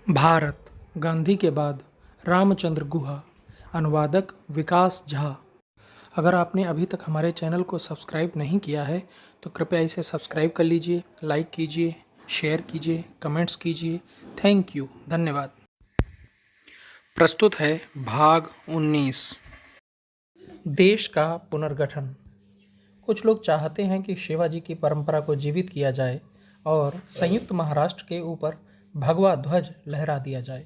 भारत गांधी के बाद रामचंद्र गुहा। अनुवादक विकास झा। अगर आपने अभी तक हमारे चैनल को सब्सक्राइब नहीं किया है तो कृपया इसे सब्सक्राइब कर लीजिए, लाइक कीजिए, शेयर कीजिए, कमेंट्स कीजिए। थैंक यू, धन्यवाद। प्रस्तुत है भाग 19, देश का पुनर्गठन। कुछ लोग चाहते हैं कि शिवाजी की परंपरा को जीवित किया जाए और संयुक्त महाराष्ट्र के ऊपर भगवा ध्वज लहरा दिया जाए।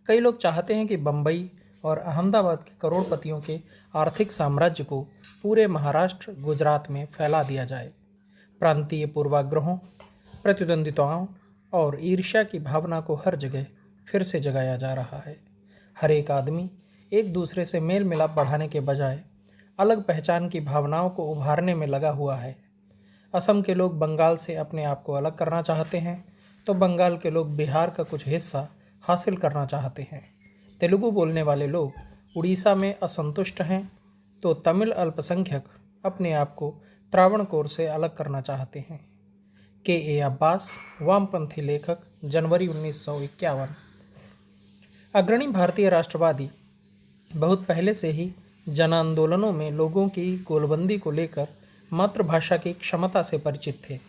कई लोग चाहते हैं कि बम्बई और अहमदाबाद के करोड़पतियों के आर्थिक साम्राज्य को पूरे महाराष्ट्र, गुजरात में फैला दिया जाए। प्रांतीय पूर्वाग्रहों, प्रतिद्वंदिताओं और ईर्ष्या की भावना को हर जगह फिर से जगाया जा रहा है। हर एक आदमी एक दूसरे से मेल मिलाप बढ़ाने के बजाय अलग पहचान की भावनाओं को उभारने में लगा हुआ है। असम के लोग बंगाल से अपने आप को अलग करना चाहते हैं तो बंगाल के लोग बिहार का कुछ हिस्सा हासिल करना चाहते हैं। तेलुगु बोलने वाले लोग उड़ीसा में असंतुष्ट हैं तो तमिल अल्पसंख्यक अपने आप को त्रावणकोर से अलग करना चाहते हैं। के अब्बास, वामपंथी लेखक, जनवरी 1951। अग्रणी भारतीय राष्ट्रवादी बहुत पहले से ही जन आंदोलनों में लोगों की गोलबंदी को लेकर मातृभाषा की क्षमता से परिचित थे।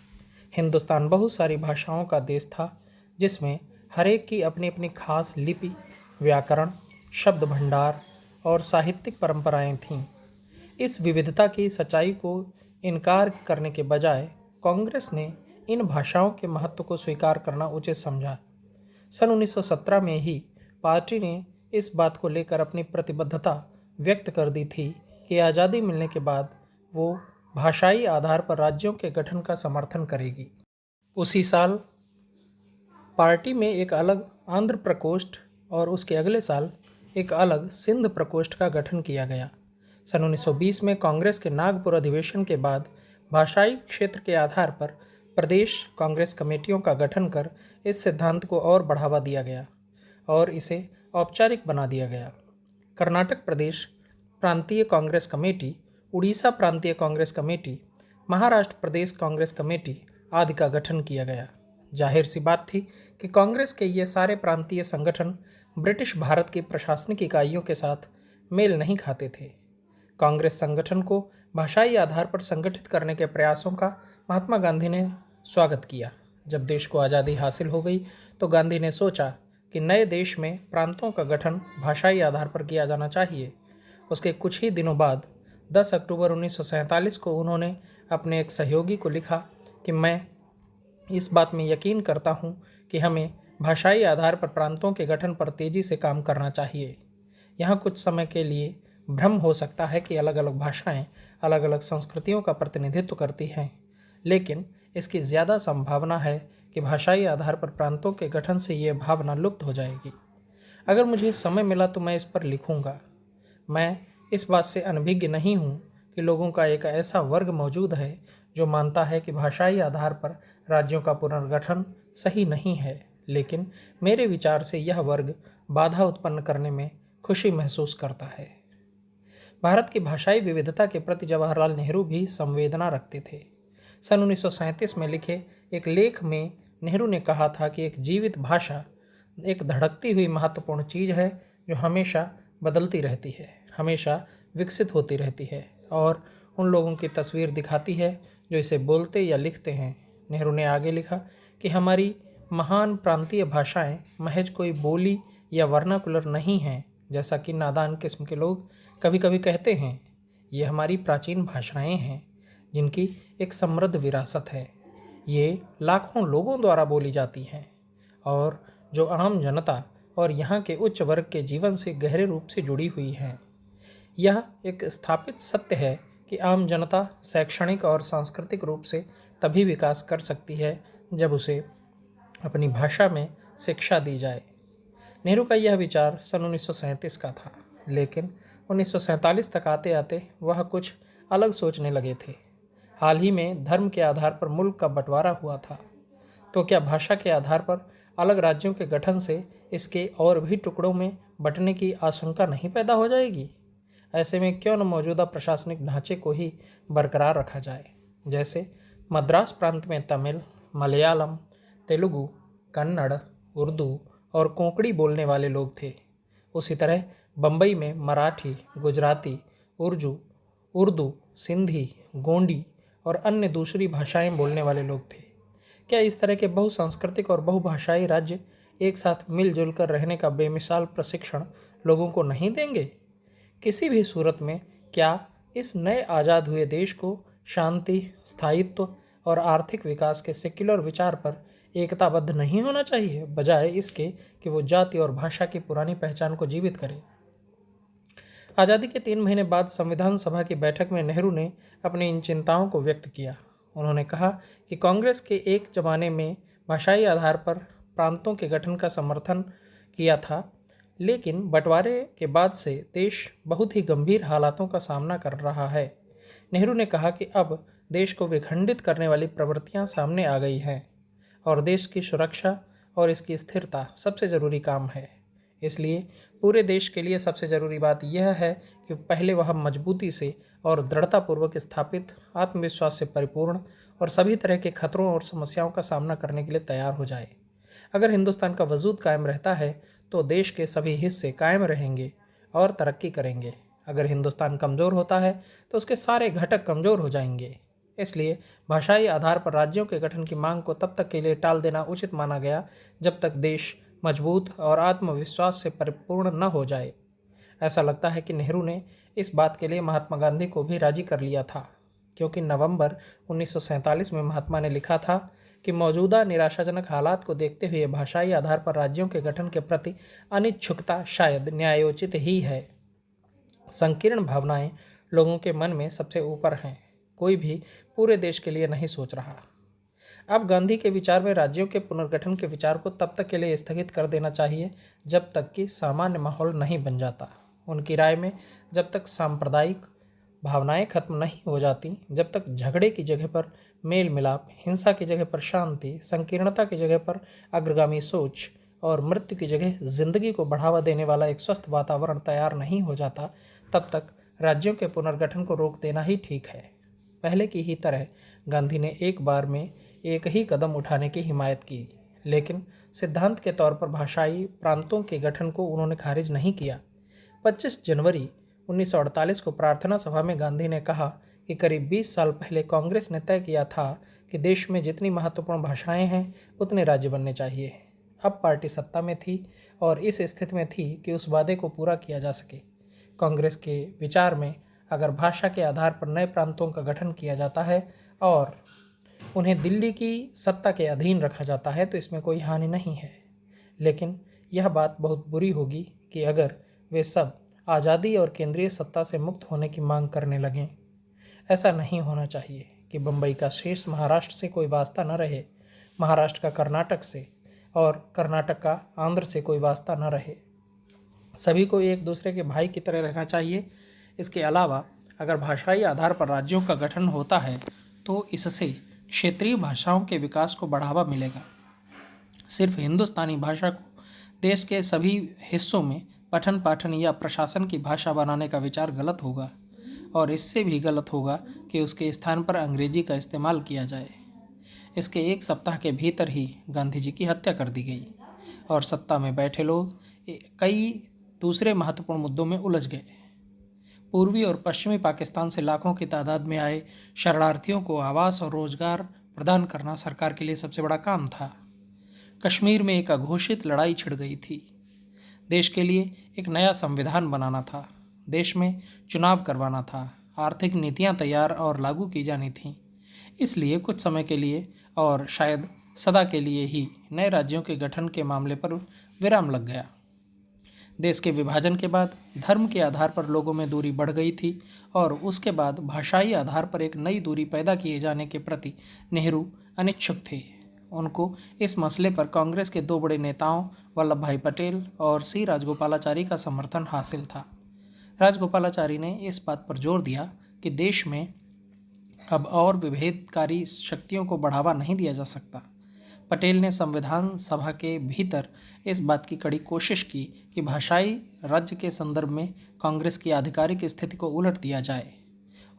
हिंदुस्तान बहुत सारी भाषाओं का देश था जिसमें हर एक की अपनी अपनी खास लिपि, व्याकरण, शब्द भंडार और साहित्यिक परंपराएं थीं। इस विविधता की सच्चाई को इनकार करने के बजाय कांग्रेस ने इन भाषाओं के महत्व को स्वीकार करना उचित समझा। सन 1917 में ही पार्टी ने इस बात को लेकर अपनी प्रतिबद्धता व्यक्त कर दी थी कि आज़ादी मिलने के बाद वो भाषाई आधार पर राज्यों के गठन का समर्थन करेगी। उसी साल पार्टी में एक अलग आंध्र प्रकोष्ठ और उसके अगले साल एक अलग सिंध प्रकोष्ठ का गठन किया गया। सन 1920 में कांग्रेस के नागपुर अधिवेशन के बाद भाषाई क्षेत्र के आधार पर प्रदेश कांग्रेस कमेटियों का गठन कर इस सिद्धांत को और बढ़ावा दिया गया और इसे औपचारिक बना दिया गया। कर्नाटक प्रदेश प्रांतीय कांग्रेस कमेटी, उड़ीसा प्रांतीय कांग्रेस कमेटी, महाराष्ट्र प्रदेश कांग्रेस कमेटी आदि का गठन किया गया। जाहिर सी बात थी कि कांग्रेस के ये सारे प्रांतीय संगठन ब्रिटिश भारत की प्रशासनिक इकाइयों के साथ मेल नहीं खाते थे। कांग्रेस संगठन को भाषाई आधार पर संगठित करने के प्रयासों का महात्मा गांधी ने स्वागत किया। जब देश को आज़ादी हासिल हो गई तो गांधी ने सोचा कि नए देश में प्रांतों का गठन भाषाई आधार पर किया जाना चाहिए। उसके कुछ ही दिनों बाद 10 अक्टूबर 1947 को उन्होंने अपने एक सहयोगी को लिखा कि मैं इस बात में यकीन करता हूँ कि हमें भाषाई आधार पर प्रांतों के गठन पर तेज़ी से काम करना चाहिए। यहाँ कुछ समय के लिए भ्रम हो सकता है कि अलग अलग भाषाएं अलग अलग संस्कृतियों का प्रतिनिधित्व करती हैं, लेकिन इसकी ज़्यादा संभावना है कि भाषाई आधार पर प्रांतों के गठन से ये भावना लुप्त हो जाएगी। अगर मुझे समय मिला तो मैं इस पर लिखूँगा। मैं इस बात से अनभिज्ञ नहीं हूँ कि लोगों का एक ऐसा वर्ग मौजूद है जो मानता है कि भाषाई आधार पर राज्यों का पुनर्गठन सही नहीं है, लेकिन मेरे विचार से यह वर्ग बाधा उत्पन्न करने में खुशी महसूस करता है। भारत की भाषाई विविधता के प्रति जवाहरलाल नेहरू भी संवेदना रखते थे। सन 1937 में लिखे एक लेख में नेहरू ने कहा था कि एक जीवित भाषा एक धड़कती हुई महत्वपूर्ण चीज़ है जो हमेशा बदलती रहती है, हमेशा विकसित होती रहती है और उन लोगों की तस्वीर दिखाती है जो इसे बोलते या लिखते हैं। नेहरू ने आगे लिखा कि हमारी महान प्रांतीय भाषाएं महज कोई बोली या वर्नाकुलर नहीं हैं, जैसा कि नादान किस्म के लोग कभी कभी कहते हैं। ये हमारी प्राचीन भाषाएं हैं जिनकी एक समृद्ध विरासत है। ये लाखों लोगों द्वारा बोली जाती हैं और जो आम जनता और यहाँ के उच्च वर्ग के जीवन से गहरे रूप से जुड़ी हुई हैं। यह एक स्थापित सत्य है कि आम जनता शैक्षणिक और सांस्कृतिक रूप से तभी विकास कर सकती है जब उसे अपनी भाषा में शिक्षा दी जाए। नेहरू का यह विचार सन 1937 का था, लेकिन 1947 तक आते आते वह कुछ अलग सोचने लगे थे। हाल ही में धर्म के आधार पर मुल्क का बंटवारा हुआ था, तो क्या भाषा के आधार पर अलग राज्यों के गठन से इसके और भी टुकड़ों में बंटने की आशंका नहीं पैदा हो जाएगी? ऐसे में क्यों न मौजूदा प्रशासनिक ढांचे को ही बरकरार रखा जाए, जैसे मद्रास प्रांत में तमिल, मलयालम, तेलुगु, कन्नड़, उर्दू और कोंकणी बोलने वाले लोग थे। उसी तरह बम्बई में मराठी, गुजराती, उर्दू, सिंधी, गोंडी और अन्य दूसरी भाषाएं बोलने वाले लोग थे। क्या इस तरह के बहुसांस्कृतिक और बहुभाषाई राज्य एक साथ मिलजुल कर रहने का बेमिसाल प्रशिक्षण लोगों को नहीं देंगे? किसी भी सूरत में क्या इस नए आज़ाद हुए देश को शांति, स्थायित्व और आर्थिक विकास के सेक्युलर विचार पर एकताबद्ध नहीं होना चाहिए, बजाय इसके कि वो जाति और भाषा की पुरानी पहचान को जीवित करे? आज़ादी के 3 महीने बाद संविधान सभा की बैठक में नेहरू ने अपनी इन चिंताओं को व्यक्त किया। उन्होंने कहा कि कांग्रेस के एक जमाने में भाषाई आधार पर प्रांतों के गठन का समर्थन किया था, लेकिन बंटवारे के बाद से देश बहुत ही गंभीर हालातों का सामना कर रहा है। नेहरू ने कहा कि अब देश को विखंडित करने वाली प्रवृत्तियां सामने आ गई हैं और देश की सुरक्षा और इसकी स्थिरता सबसे ज़रूरी काम है। इसलिए पूरे देश के लिए सबसे ज़रूरी बात यह है कि पहले वह मजबूती से और दृढ़तापूर्वक स्थापित, आत्मविश्वास से परिपूर्ण और सभी तरह के खतरों और समस्याओं का सामना करने के लिए तैयार हो जाए। अगर हिंदुस्तान का वजूद कायम रहता है तो देश के सभी हिस्से कायम रहेंगे और तरक्की करेंगे। अगर हिंदुस्तान कमज़ोर होता है तो उसके सारे घटक कमज़ोर हो जाएंगे। इसलिए भाषाई आधार पर राज्यों के गठन की मांग को तब तक के लिए टाल देना उचित माना गया जब तक देश मजबूत और आत्मविश्वास से परिपूर्ण न हो जाए। ऐसा लगता है कि नेहरू ने इस बात के लिए महात्मा गांधी को भी राजी कर लिया था, क्योंकि नवंबर 1947 में महात्मा ने लिखा था कि मौजूदा निराशाजनक हालात को देखते हुए भाषाई आधार पर राज्यों के गठन के प्रति अनिच्छुकता शायद न्यायोचित ही है। संकीर्ण भावनाएं लोगों के मन में सबसे ऊपर हैं, कोई भी पूरे देश के लिए नहीं सोच रहा। अब गांधी के विचार में राज्यों के पुनर्गठन के विचार को तब तक के लिए स्थगित कर देना चाहिए जब तक कि सामान्य माहौल नहीं बन जाता। उनकी राय में जब तक सांप्रदायिक भावनाएं खत्म नहीं हो जाती, जब तक झगड़े की जगह पर मेल मिलाप, हिंसा की जगह पर शांति, संकीर्णता की जगह पर अग्रगामी सोच और मृत्यु की जगह जिंदगी को बढ़ावा देने वाला एक स्वस्थ वातावरण तैयार नहीं हो जाता, तब तक राज्यों के पुनर्गठन को रोक देना ही ठीक है। पहले की ही तरह गांधी ने एक बार में एक ही कदम उठाने की हिमायत की, लेकिन सिद्धांत के तौर पर भाषाई प्रांतों के गठन को उन्होंने खारिज नहीं किया। 25 जनवरी 1948 को प्रार्थना सभा में गांधी ने कहा कि करीब 20 साल पहले कांग्रेस ने तय किया था कि देश में जितनी महत्वपूर्ण भाषाएं हैं उतने राज्य बनने चाहिए। अब पार्टी सत्ता में थी और इस स्थिति में थी कि उस वादे को पूरा किया जा सके। कांग्रेस के विचार में अगर भाषा के आधार पर नए प्रांतों का गठन किया जाता है और उन्हें दिल्ली की सत्ता के अधीन रखा जाता है तो इसमें कोई हानि नहीं है, लेकिन यह बात बहुत बुरी होगी कि अगर वे सब आज़ादी और केंद्रीय सत्ता से मुक्त होने की मांग करने लगें। ऐसा नहीं होना चाहिए कि बम्बई का शेष महाराष्ट्र से कोई वास्ता न रहे, महाराष्ट्र का कर्नाटक से और कर्नाटक का आंध्र से कोई वास्ता न रहे। सभी को एक दूसरे के भाई की तरह रहना चाहिए। इसके अलावा अगर भाषाई आधार पर राज्यों का गठन होता है तो इससे क्षेत्रीय भाषाओं के विकास को बढ़ावा मिलेगा। सिर्फ हिंदुस्तानी भाषा को देश के सभी हिस्सों में पठन पाठन या प्रशासन की भाषा बनाने का विचार गलत होगा, और इससे भी गलत होगा कि उसके स्थान पर अंग्रेजी का इस्तेमाल किया जाए। इसके एक सप्ताह के भीतर ही गांधी जी की हत्या कर दी गई और सत्ता में बैठे लोग कई दूसरे महत्वपूर्ण मुद्दों में उलझ गए। पूर्वी और पश्चिमी पाकिस्तान से लाखों की तादाद में आए शरणार्थियों को आवास और रोजगार प्रदान करना सरकार के लिए सबसे बड़ा काम था। कश्मीर में एक अघोषित लड़ाई छिड़ गई थी। देश के लिए एक नया संविधान बनाना था, देश में चुनाव करवाना था, आर्थिक नीतियां तैयार और लागू की जानी थीं। इसलिए कुछ समय के लिए और शायद सदा के लिए ही नए राज्यों के गठन के मामले पर विराम लग गया। देश के विभाजन के बाद धर्म के आधार पर लोगों में दूरी बढ़ गई थी और उसके बाद भाषाई आधार पर एक नई दूरी पैदा किए जाने के प्रति नेहरू अनिच्छुक थे। उनको इस मसले पर कांग्रेस के 2 बड़े नेताओं वल्लभ भाई पटेल और सी राजगोपालाचारी का समर्थन हासिल था। राजगोपालाचारी ने इस बात पर जोर दिया कि देश में अब और विभेदकारी शक्तियों को बढ़ावा नहीं दिया जा सकता। पटेल ने संविधान सभा के भीतर इस बात की कड़ी कोशिश की कि भाषाई राज्य के संदर्भ में कांग्रेस की आधिकारिक स्थिति को उलट दिया जाए।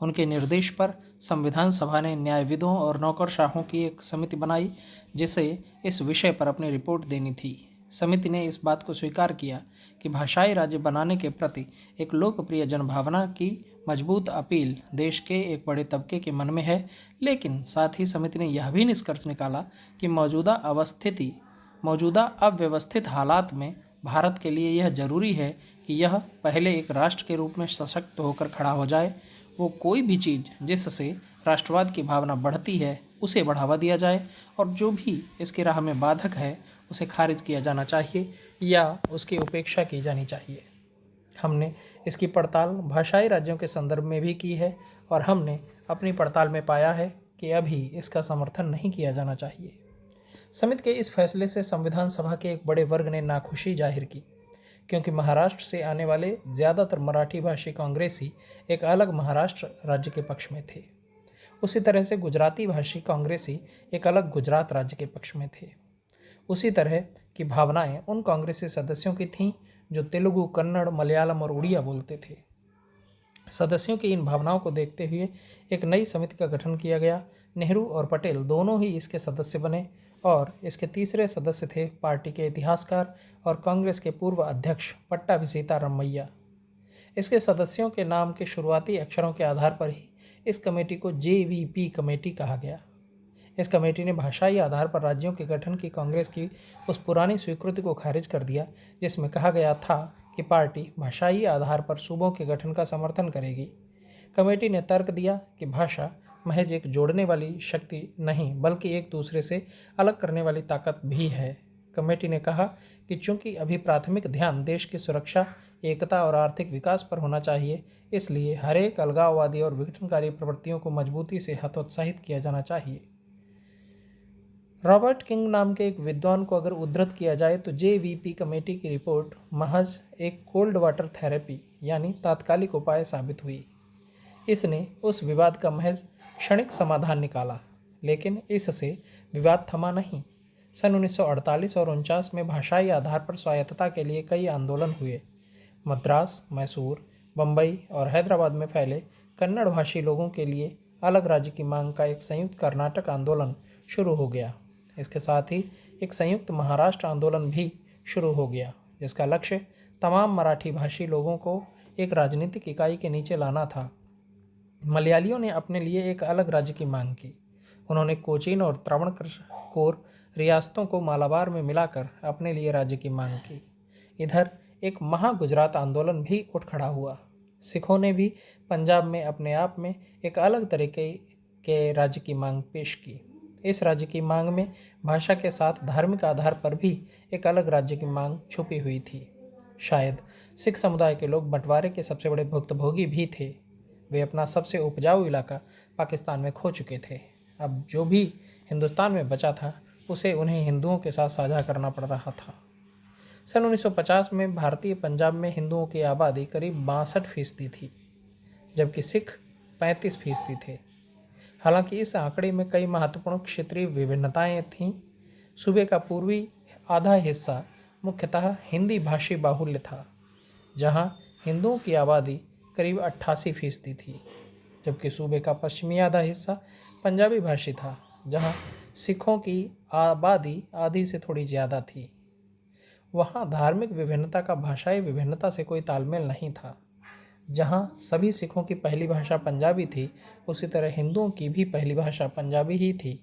उनके निर्देश पर संविधान सभा ने न्यायविदों और नौकरशाहों की एक समिति बनाई जिसे इस विषय पर अपनी रिपोर्ट देनी थी। समिति ने इस बात को स्वीकार किया कि भाषाई राज्य बनाने के प्रति एक लोकप्रिय जनभावना की मजबूत अपील देश के एक बड़े तबके के मन में है, लेकिन साथ ही समिति ने यह भी निष्कर्ष निकाला कि मौजूदा अव्यवस्थित हालात में भारत के लिए यह जरूरी है कि यह पहले एक राष्ट्र के रूप में सशक्त होकर खड़ा हो जाए। वो कोई भी चीज़ जिससे राष्ट्रवाद की भावना बढ़ती है उसे बढ़ावा दिया जाए, और जो भी इसकी राह में बाधक है उसे खारिज किया जाना चाहिए या उसकी उपेक्षा की जानी चाहिए। हमने इसकी पड़ताल भाषाई राज्यों के संदर्भ में भी की है और हमने अपनी पड़ताल में पाया है कि अभी इसका समर्थन नहीं किया जाना चाहिए। समिति के इस फैसले से संविधान सभा के एक बड़े वर्ग ने नाखुशी जाहिर की, क्योंकि महाराष्ट्र से आने वाले ज़्यादातर मराठी भाषी कांग्रेसी एक अलग महाराष्ट्र राज्य के पक्ष में थे। उसी तरह से गुजराती भाषी कांग्रेसी एक अलग गुजरात राज्य के पक्ष में थे। उसी तरह की भावनाएं उन कांग्रेसी सदस्यों की थीं जो तेलुगु, कन्नड़, मलयालम और उड़िया बोलते थे। सदस्यों की इन भावनाओं को देखते हुए एक नई समिति का गठन किया गया। नेहरू और पटेल दोनों ही इसके सदस्य बने और इसके तीसरे सदस्य थे पार्टी के इतिहासकार और कांग्रेस के पूर्व अध्यक्ष पट्टाभी सीतारामैया। इसके सदस्यों के नाम के शुरुआती अक्षरों के आधार पर ही इस कमेटी को JVP कमेटी कहा गया। इस कमेटी ने भाषाई आधार पर राज्यों के गठन की कांग्रेस की उस पुरानी स्वीकृति को खारिज कर दिया जिसमें कहा गया था कि पार्टी भाषाई आधार पर सूबों के गठन का समर्थन करेगी। कमेटी ने तर्क दिया कि भाषा महज एक जोड़ने वाली शक्ति नहीं बल्कि एक दूसरे से अलग करने वाली ताकत भी है। कमेटी ने कहा कि चूंकि अभी प्राथमिक ध्यान देश की सुरक्षा, एकता और आर्थिक विकास पर होना चाहिए, इसलिए हरेक अलगाववादी और विघटनकारी प्रवृत्तियों को मजबूती से हतोत्साहित किया जाना चाहिए। रॉबर्ट किंग नाम के एक विद्वान को अगर उद्धृत किया जाए तो JVP कमेटी की रिपोर्ट महज एक कोल्ड वाटर थेरेपी यानी तात्कालिक उपाय साबित हुई। इसने उस विवाद का महज क्षणिक समाधान निकाला, लेकिन इससे विवाद थमा नहीं। सन 1948 और 49 में भाषाई आधार पर स्वायत्तता के लिए कई आंदोलन हुए। मद्रास, मैसूर, बम्बई और हैदराबाद में फैले कन्नड़ भाषी लोगों के लिए अलग राज्य की मांग का एक संयुक्त कर्नाटक आंदोलन शुरू हो गया। इसके साथ ही एक संयुक्त महाराष्ट्र आंदोलन भी शुरू हो गया, जिसका लक्ष्य तमाम मराठी भाषी लोगों को एक राजनीतिक इकाई के नीचे लाना था। मलयालियों ने अपने लिए एक अलग राज्य की मांग की। उन्होंने कोचीन और त्रावणकोर रियासतों को मालाबार में मिलाकर अपने लिए राज्य की मांग की। इधर एक महागुजरात आंदोलन भी उठ खड़ा हुआ। सिखों ने भी पंजाब में अपने आप में एक अलग तरीके के राज्य की मांग पेश की। इस राज्य की मांग में भाषा के साथ धार्मिक आधार पर भी एक अलग राज्य की मांग छुपी हुई थी। शायद सिख समुदाय के लोग बंटवारे के सबसे बड़े भुक्तभोगी भी थे। वे अपना सबसे उपजाऊ इलाका पाकिस्तान में खो चुके थे। अब जो भी हिंदुस्तान में बचा था उसे उन्हें हिंदुओं के साथ साझा करना पड़ रहा था। सन 1950 में भारतीय पंजाब में हिंदुओं की आबादी करीब 62% थी, जबकि सिख 35% थे। हालांकि इस आंकड़े में कई महत्वपूर्ण क्षेत्रीय विभिन्नताएं थीं। सूबे का पूर्वी आधा हिस्सा मुख्यतः हिंदी भाषी बाहुल्य था, जहां हिंदुओं की आबादी करीब 88% थी, जबकि सूबे का पश्चिमी आधा हिस्सा पंजाबी भाषी था, जहां सिखों की आबादी आधी से थोड़ी ज़्यादा थी। वहाँ धार्मिक विभिन्नता का भाषाई विभिन्नता से कोई तालमेल नहीं था। जहाँ सभी सिखों की पहली भाषा पंजाबी थी, उसी तरह हिंदुओं की भी पहली भाषा पंजाबी ही थी,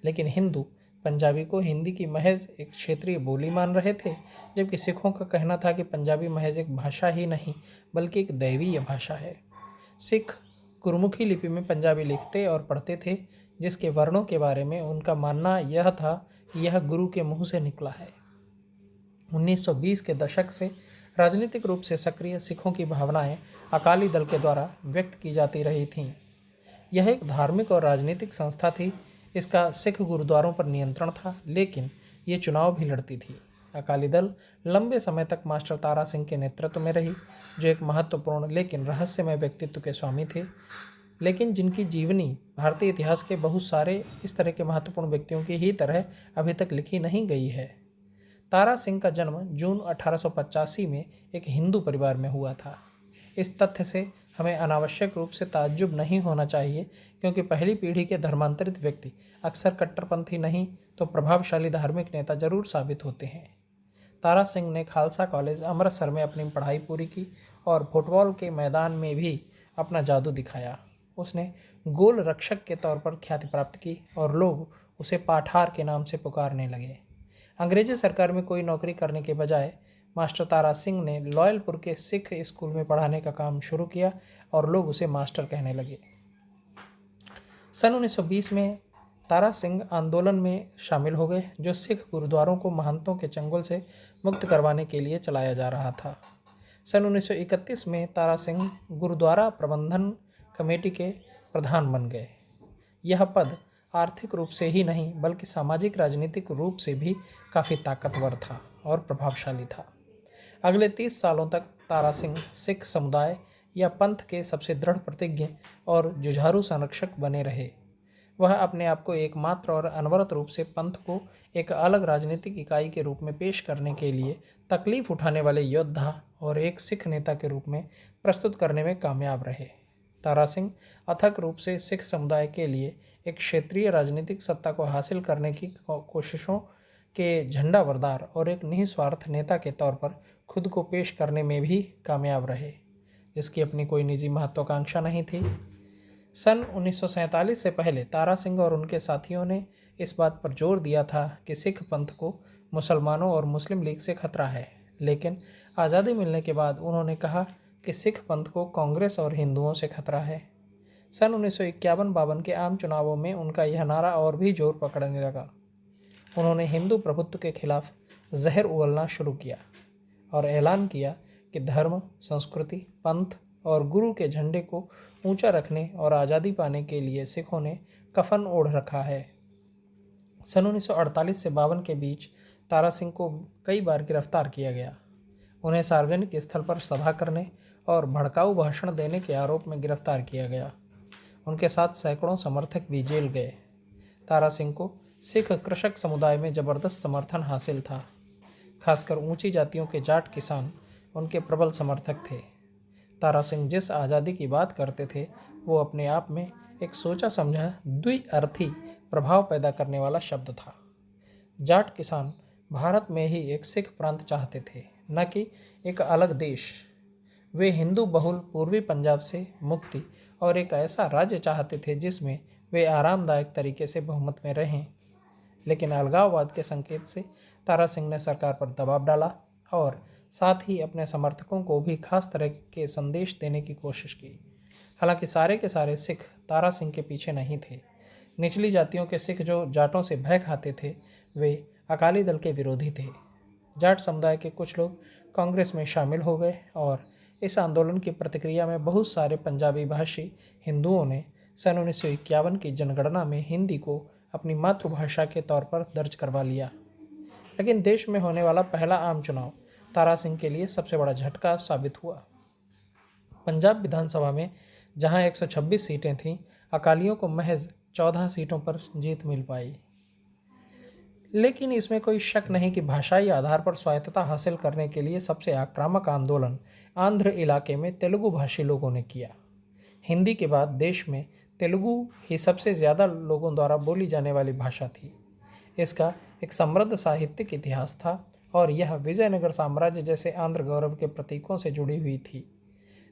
लेकिन हिंदू पंजाबी को हिंदी की महज एक क्षेत्रीय बोली मान रहे थे, जबकि सिखों का कहना था कि पंजाबी महज एक भाषा ही नहीं बल्कि एक दैवीय भाषा है। सिख गुरमुखी लिपि में पंजाबी लिखते और पढ़ते थे, जिसके वर्णों के बारे में उनका मानना यह था कि यह गुरु के मुँह से निकला है। 1920 के दशक से राजनीतिक रूप से सक्रिय सिखों की भावनाएं अकाली दल के द्वारा व्यक्त की जाती रही थीं। यह एक धार्मिक और राजनीतिक संस्था थी। इसका सिख गुरुद्वारों पर नियंत्रण था, लेकिन ये चुनाव भी लड़ती थी। अकाली दल लंबे समय तक मास्टर तारा सिंह के नेतृत्व में रही, जो एक महत्वपूर्ण लेकिन रहस्यमय व्यक्तित्व के स्वामी थे, लेकिन जिनकी जीवनी भारतीय इतिहास के बहुत सारे इस तरह के महत्वपूर्ण व्यक्तियों की ही तरह अभी तक लिखी नहीं गई है। तारा सिंह का जन्म जून 1885 में एक हिंदू परिवार में हुआ था। इस तथ्य से हमें अनावश्यक रूप से ताज्जुब नहीं होना चाहिए, क्योंकि पहली पीढ़ी के धर्मांतरित व्यक्ति अक्सर कट्टरपंथी नहीं तो प्रभावशाली धार्मिक नेता जरूर साबित होते हैं। तारा सिंह ने खालसा कॉलेज अमृतसर में अपनी पढ़ाई पूरी की और फुटबॉल के मैदान में भी अपना जादू दिखाया। उसने गोल रक्षक के तौर पर ख्याति प्राप्त की और लोग उसे पाठार के नाम से पुकारने लगे। अंग्रेजी सरकार में कोई नौकरी करने के बजाय मास्टर तारा सिंह ने लॉयलपुर के सिख स्कूल में पढ़ाने का काम शुरू किया और लोग उसे मास्टर कहने लगे। सन 1920 में तारा सिंह आंदोलन में शामिल हो गए, जो सिख गुरुद्वारों को महंतों के चंगुल से मुक्त करवाने के लिए चलाया जा रहा था। सन 1931 में तारा सिंह गुरुद्वारा प्रबंधन कमेटी के प्रधान बन गए। यह पद आर्थिक रूप से ही नहीं बल्कि सामाजिक राजनीतिक रूप से भी काफ़ी ताकतवर था और प्रभावशाली था। अगले 30 सालों तक तारा सिंह सिख समुदाय या पंथ के सबसे दृढ़ प्रतिज्ञ और जुझारू संरक्षक बने रहे। वह अपने आप को एकमात्र और अनवरत रूप से पंथ को एक अलग राजनीतिक इकाई के रूप में पेश करने के लिए तकलीफ उठाने वाले योद्धा और एक सिख नेता के रूप में प्रस्तुत करने में कामयाब रहे। तारा सिंह अथक रूप से सिख समुदाय के लिए एक क्षेत्रीय राजनीतिक सत्ता को हासिल करने की कोशिशों के झंडावरदार और एक निस्वार्थ नेता के तौर पर खुद को पेश करने में भी कामयाब रहे, जिसकी अपनी कोई निजी महत्वाकांक्षा नहीं थी। सन 1947 से पहले तारा सिंह और उनके साथियों ने इस बात पर जोर दिया था कि सिख पंथ को मुसलमानों और मुस्लिम लीग से खतरा है, लेकिन आज़ादी मिलने के बाद उन्होंने कहा कि सिख पंथ को कांग्रेस और हिंदुओं से खतरा है। सन 1951-52 के आम चुनावों में उनका यह नारा और भी जोर पकड़ने लगा। उन्होंने हिंदू प्रभुत्व के खिलाफ जहर उगलना शुरू किया और ऐलान किया कि धर्म, संस्कृति, पंथ और गुरु के झंडे को ऊंचा रखने और आज़ादी पाने के लिए सिखों ने कफन ओढ़ रखा है। सन 1948 से 52 के बीच तारा सिंह को कई बार गिरफ्तार किया गया। उन्हें सार्वजनिक स्थल पर सभा करने और भड़काऊ भाषण देने के आरोप में गिरफ्तार किया गया। उनके साथ सैकड़ों समर्थक भी जेल गए। तारा सिंह को सिख कृषक समुदाय में जबरदस्त समर्थन हासिल था। खासकर ऊंची जातियों के जाट किसान उनके प्रबल समर्थक थे। तारा सिंह जिस आज़ादी की बात करते थे वो अपने आप में एक सोचा समझा द्विअर्थी प्रभाव पैदा करने वाला शब्द था। जाट किसान भारत में ही एक सिख प्रांत चाहते थे, न कि एक अलग देश। वे हिंदू बहुल पूर्वी पंजाब से मुक्ति और एक ऐसा राज्य चाहते थे जिसमें वे आरामदायक तरीके से बहुमत में रहें। लेकिन अलगाववाद के संकेत से तारा सिंह ने सरकार पर दबाव डाला और साथ ही अपने समर्थकों को भी खास तरह के संदेश देने की कोशिश की। हालांकि सारे के सारे सिख तारा सिंह के पीछे नहीं थे। निचली जातियों के सिख जो जाटों से भय खाते थे, वे अकाली दल के विरोधी थे। जाट समुदाय के कुछ लोग कांग्रेस में शामिल हो गए और इस आंदोलन की प्रतिक्रिया में बहुत सारे पंजाबी भाषी हिंदुओं ने सन 1951 की जनगणना में हिंदी को अपनी मातृभाषा के तौर पर दर्ज करवा लिया। लेकिन देश में होने वाला पहला आम चुनाव तारा सिंह के लिए सबसे बड़ा झटका साबित हुआ। पंजाब विधानसभा में जहां 126 सीटें थीं, अकालियों को महज 14 सीटों पर जीत मिल पाई। लेकिन इसमें कोई शक नहीं कि भाषाई आधार पर स्वायत्तता हासिल करने के लिए सबसे आक्रामक आंदोलन आंध्र इलाके में तेलुगु भाषी लोगों ने किया। हिंदी के बाद देश में तेलुगु ही सबसे ज़्यादा लोगों द्वारा बोली जाने वाली भाषा थी। इसका एक समृद्ध साहित्यिक इतिहास था और यह विजयनगर साम्राज्य जैसे आंध्र गौरव के प्रतीकों से जुड़ी हुई थी।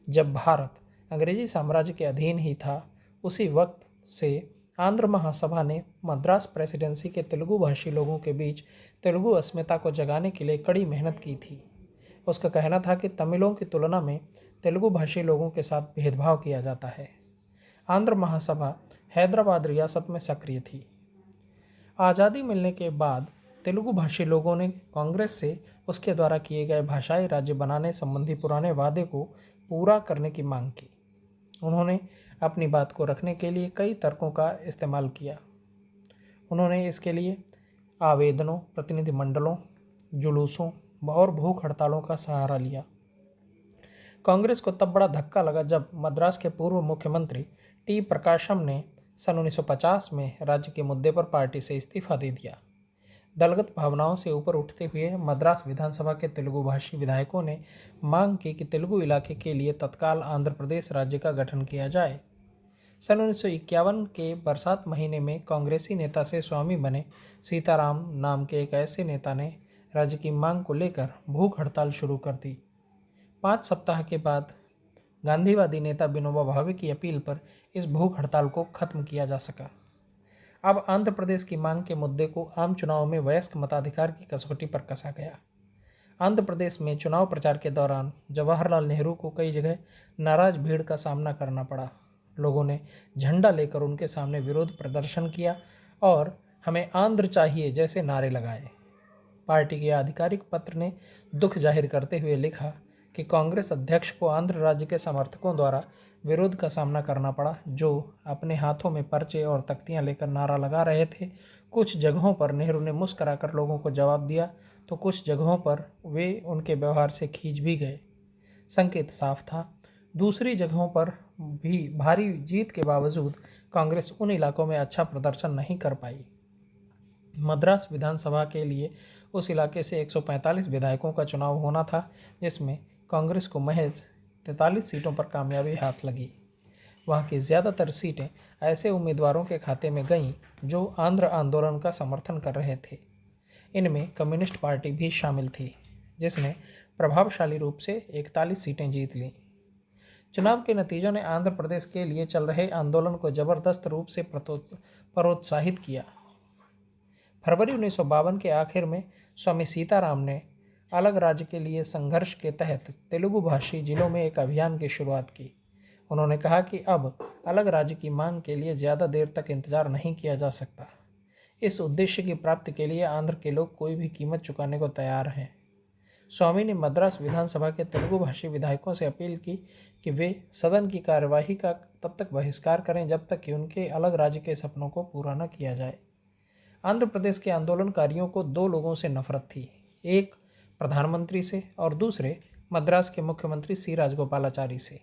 जब भारत अंग्रेजी साम्राज्य के अधीन ही था, उसी वक्त से आंध्र महासभा ने मद्रास प्रेसिडेंसी के तेलुगु भाषी लोगों के बीच तेलुगु अस्मिता को जगाने के लिए कड़ी मेहनत की थी। उसका कहना था कि तमिलों की तुलना में तेलुगु भाषी लोगों के साथ भेदभाव किया जाता है। आंध्र महासभा हैदराबाद रियासत में सक्रिय थी। आज़ादी मिलने के बाद तेलुगु भाषी लोगों ने कांग्रेस से उसके द्वारा किए गए भाषाई राज्य बनाने संबंधी पुराने वादे को पूरा करने की मांग की। उन्होंने अपनी बात को रखने के लिए कई तर्कों का इस्तेमाल किया। उन्होंने इसके लिए आवेदनों, प्रतिनिधिमंडलों, जुलूसों और भूख हड़तालों का सहारा लिया। कांग्रेस को तब बड़ा धक्का लगा जब मद्रास के पूर्व मुख्यमंत्री टी प्रकाशम ने सन 1950 में राज्य के मुद्दे पर पार्टी से इस्तीफा दे दिया। दलगत भावनाओं से ऊपर उठते हुए मद्रास विधानसभा के तेलुगु भाषी विधायकों ने मांग की कि तेलुगु इलाके के लिए तत्काल आंध्र प्रदेश राज्य का गठन किया जाए। सन 1951 के बरसात महीने में कांग्रेसी नेता से स्वामी बने सीताराम नाम के एक ऐसे नेता ने राज्य की मांग को लेकर भूख हड़ताल शुरू कर दी। 5 सप्ताह के बाद गांधीवादी नेता विनोबा भावे की अपील पर इस भूख हड़ताल को खत्म किया जा सका। अब आंध्र प्रदेश की मांग के मुद्दे को आम चुनाव में वयस्क मताधिकार की कसौटी पर कसा गया। आंध्र प्रदेश में चुनाव प्रचार के दौरान जवाहरलाल नेहरू को कई जगह नाराज भीड़ का सामना करना पड़ा। लोगों ने झंडा लेकर उनके सामने विरोध प्रदर्शन किया और हमें आंध्र चाहिए जैसे नारे लगाए। पार्टी के आधिकारिक पत्र ने दुख जाहिर करते हुए लिखा कि कांग्रेस अध्यक्ष को आंध्र राज्य के समर्थकों द्वारा विरोध का सामना करना पड़ा, जो अपने हाथों में पर्चे और तख्तियां लेकर नारा लगा रहे थे। कुछ जगहों पर नेहरू ने मुस्कराकर लोगों को जवाब दिया तो कुछ जगहों पर वे उनके व्यवहार से खींच भी गए। संकेत साफ था। दूसरी जगहों पर भी भारी जीत के बावजूद कांग्रेस उन इलाकों में अच्छा प्रदर्शन नहीं कर पाई। मद्रास विधानसभा के लिए उस इलाके से 145 विधायकों का चुनाव होना था, जिसमें कांग्रेस को महज 43 सीटों पर कामयाबी हाथ लगी। वहाँ की ज़्यादातर सीटें ऐसे उम्मीदवारों के खाते में गईं जो आंध्र आंदोलन का समर्थन कर रहे थे। इनमें कम्युनिस्ट पार्टी भी शामिल थी, जिसने प्रभावशाली रूप से 41 सीटें जीत लीं। चुनाव के नतीजों ने आंध्र प्रदेश के लिए चल रहे आंदोलन को जबरदस्त रूप से प्रोत्साहित किया। फरवरी 1952 के आखिर में स्वामी सीताराम ने अलग राज्य के लिए संघर्ष के तहत तेलुगु भाषी जिलों में एक अभियान की शुरुआत की। उन्होंने कहा कि अब अलग राज्य की मांग के लिए ज़्यादा देर तक इंतजार नहीं किया जा सकता। इस उद्देश्य की प्राप्ति के लिए आंध्र के लोग कोई भी कीमत चुकाने को तैयार हैं। स्वामी ने मद्रास विधानसभा के तेलुगु भाषी विधायकों से अपील की कि वे सदन की कार्यवाही का तब तक बहिष्कार करें जब तक कि उनके अलग राज्य के सपनों को पूरा न किया जाए। आंध्र प्रदेश के आंदोलनकारियों को 2 लोगों से नफरत थी, एक प्रधानमंत्री से और दूसरे मद्रास के मुख्यमंत्री सी राजगोपालाचारी से।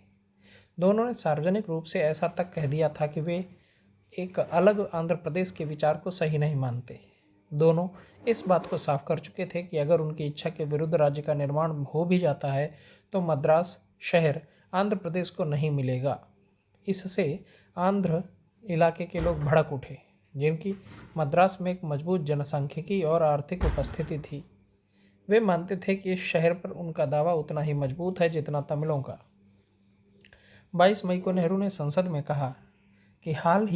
दोनों ने सार्वजनिक रूप से ऐसा तक कह दिया था कि वे एक अलग आंध्र प्रदेश के विचार को सही नहीं मानते। दोनों इस बात को साफ कर चुके थे कि अगर उनकी इच्छा के विरुद्ध राज्य का निर्माण हो भी जाता है तो मद्रास शहर आंध्र प्रदेश को नहीं मिलेगा। इससे आंध्र इलाके के लोग भड़क उठे, जिनकी मद्रास में एक मजबूत जनसांख्यिकी और आर्थिक उपस्थिति थी। वे मानते थे कि इस शहर पर उनका दावा उतना ही मजबूत है जितना तमिलों का। 22 मई को नेहरू ने संसद में कहा कि हाल